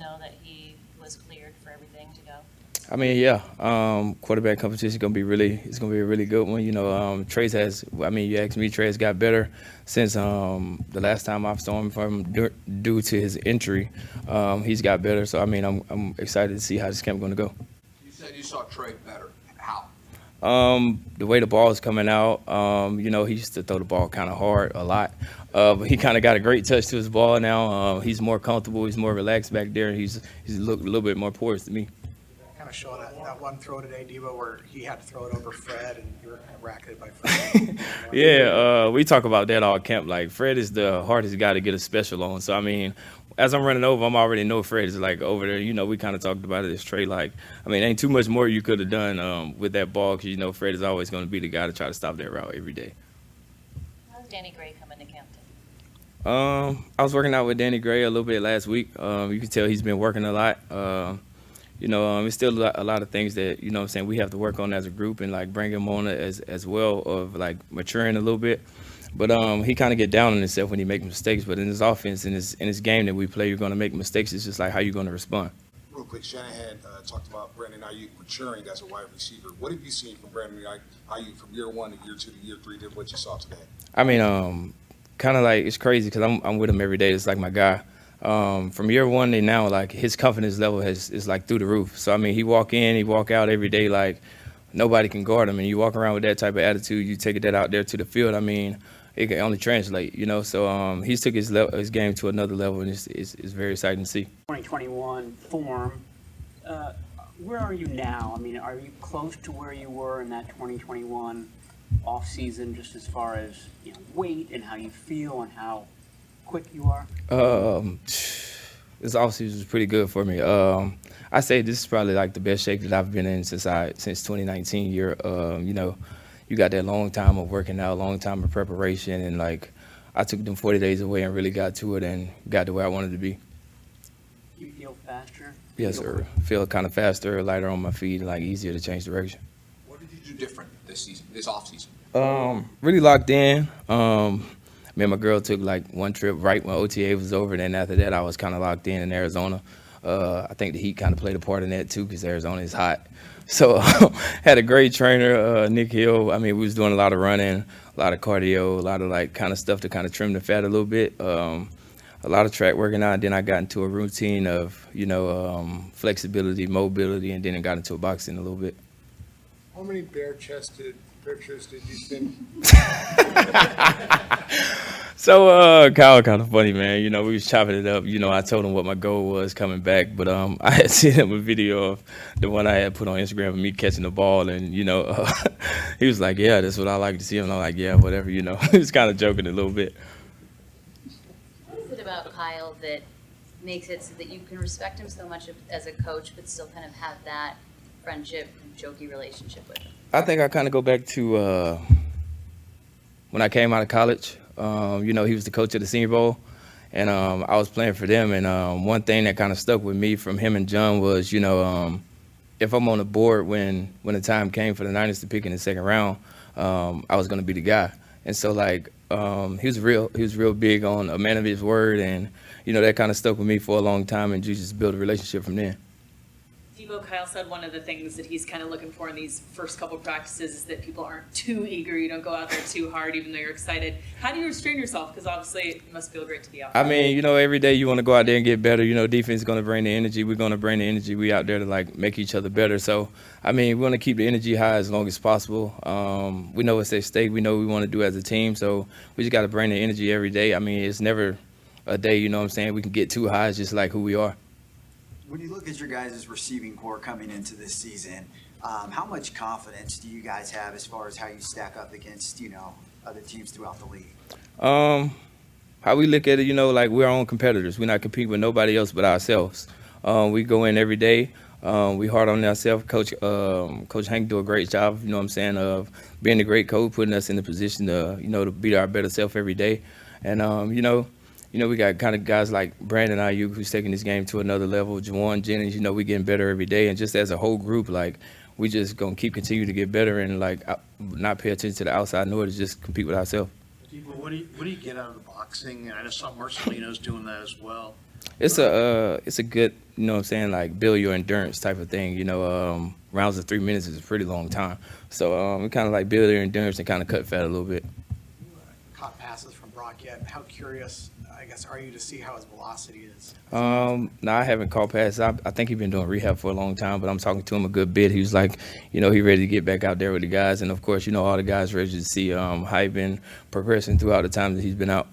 know that he was cleared for everything to go? I mean, yeah, quarterback competition is it's gonna be a really good one. Trey's has, I mean, you asked me, Trey's got better since the last time I've saw him from due to his injury. He's got better, so I mean, I'm excited to see how this camp gonna go. You said you saw Trey better. How? The way the ball is coming out, he used to throw the ball kind of hard a lot, but he kind of got a great touch to his ball now. He's more comfortable, he's more relaxed back there, and he's a little bit more poised to me. Kind of show that one throw today, Deebo, where he had to throw it over Fred, and you were kind of bracketed by Fred. Yeah, we talk about that all camp. Like Fred is the hardest guy to get a special on. So I mean, as I'm running over, I'm already know Fred is like over there. We kind of talked about it as Trey. Like, I mean, ain't too much more you could have done with that ball because Fred is always going to be the guy to try to stop that route every day. How's Danny Gray coming to Campton? I was working out with Danny Gray a little bit last week. You can tell he's been working a lot. It's still a lot of things that, we have to work on as a group and like bring him on as well of like maturing a little bit. But he kind of get down on himself when he makes mistakes. But in his offense, in his game that we play, you're going to make mistakes. It's just like how you're going to respond. Real quick, Shanahan talked about Brandon Aiyuk maturing as a wide receiver. What have you seen from Brandon Aiyuk from year 1 to year 2 to year 3 to what you saw today? I mean, kind of like it's crazy because I'm with him every day. It's like my guy. From year 1 to now, like his confidence level is like through the roof. So I mean, he walk in, he walk out every day like nobody can guard him. And you walk around with that type of attitude, you take that out there to the field. I mean, it can only translate, So he's took his game to another level, and it's very exciting to see. 2021 form. Where are you now? I mean, are you close to where you were in that 2021 offseason, just as far as weight and how you feel and how quick you are? This offseason was pretty good for me. I say this is probably like the best shape that I've been in since 2019 year. You got that long time of working out, long time of preparation, and like I took them 40 days away and really got to it and got to where I wanted to be. You feel faster? Yes, sir. Feel kind of faster, lighter on my feet, and like easier to change direction. What did you do different this season, this offseason? Really locked in. Me and my girl took like one trip right when OTA was over. Then after that, I was kind of locked in Arizona. I think the heat kind of played a part in that too because Arizona is hot. So had a great trainer, Nick Hill. I mean, we was doing a lot of running, a lot of cardio, a lot of like kind of stuff to kind of trim the fat a little bit. A lot of track working out. Then I got into a routine of, flexibility, mobility, and then I got into boxing a little bit. How many bare-chested pictures did you send? So Kyle kind of funny, man. We was chopping it up. I told him what my goal was coming back, but I had seen him a video of the one I had put on Instagram of me catching the ball, and he was like, "Yeah, that's what I like to see." And I'm like, "Yeah, whatever." He was kind of joking a little bit. What is it about Kyle that makes it so that you can respect him so much as a coach, but still kind of have that friendship and jokey relationship with him? I think I kind of go back to when I came out of college. He was the coach of the Senior Bowl, and I was playing for them. And one thing that kind of stuck with me from him and John was, if I'm on the board when the time came for the Niners to pick in the second round, I was going to be the guy. And so, like, he was real big on a man of his word, and that kind of stuck with me for a long time, and you just built a relationship from there. Deebo, Kyle said one of the things that he's kind of looking for in these first couple practices is that people aren't too eager. You don't go out there too hard, even though you're excited. How do you restrain yourself? Because obviously it must feel great to be out there. I mean, every day you want to go out there and get better. Defense is going to bring the energy. We're going to bring the energy. We out there to, like, make each other better. So, I mean, we want to keep the energy high as long as possible. We know what's at stake. We know what we want to do as a team. So we just got to bring the energy every day. I mean, it's never a day, we can get too high. It's just like who we are. When you look at your guys' receiving core coming into this season, how much confidence do you guys have as far as how you stack up against, other teams throughout the league? How we look at it, like we're our own competitors. We're not competing with nobody else but ourselves. We go in every day. We hard on ourselves. Coach Hank do a great job, of being a great coach, putting us in the position to, to beat our better self every day. And, we got kind of guys like Brandon Aiyuk who's taking this game to another level. Juwan Jennings, we getting better every day. And just as a whole group, like, we just going to continue to get better and, like, not pay attention to the outside nor to just compete with ourselves. What do you get out of the boxing? I know some Marcelino's doing that as well. It's a good, you know what I'm saying, like build your endurance type of thing. You know, rounds of 3 minutes is a pretty long time. So we kind of like build your endurance and kind of cut fat a little bit. Caught passes from Brock yet? How curious, I guess, are you to see how his velocity is? No, I haven't called passes. I think he's been doing rehab for a long time, but I'm talking to him a good bit. He was like, you know, he ready to get back out there with the guys. And, of course, you know, all the guys ready to see how he been progressing throughout the time that he's been out.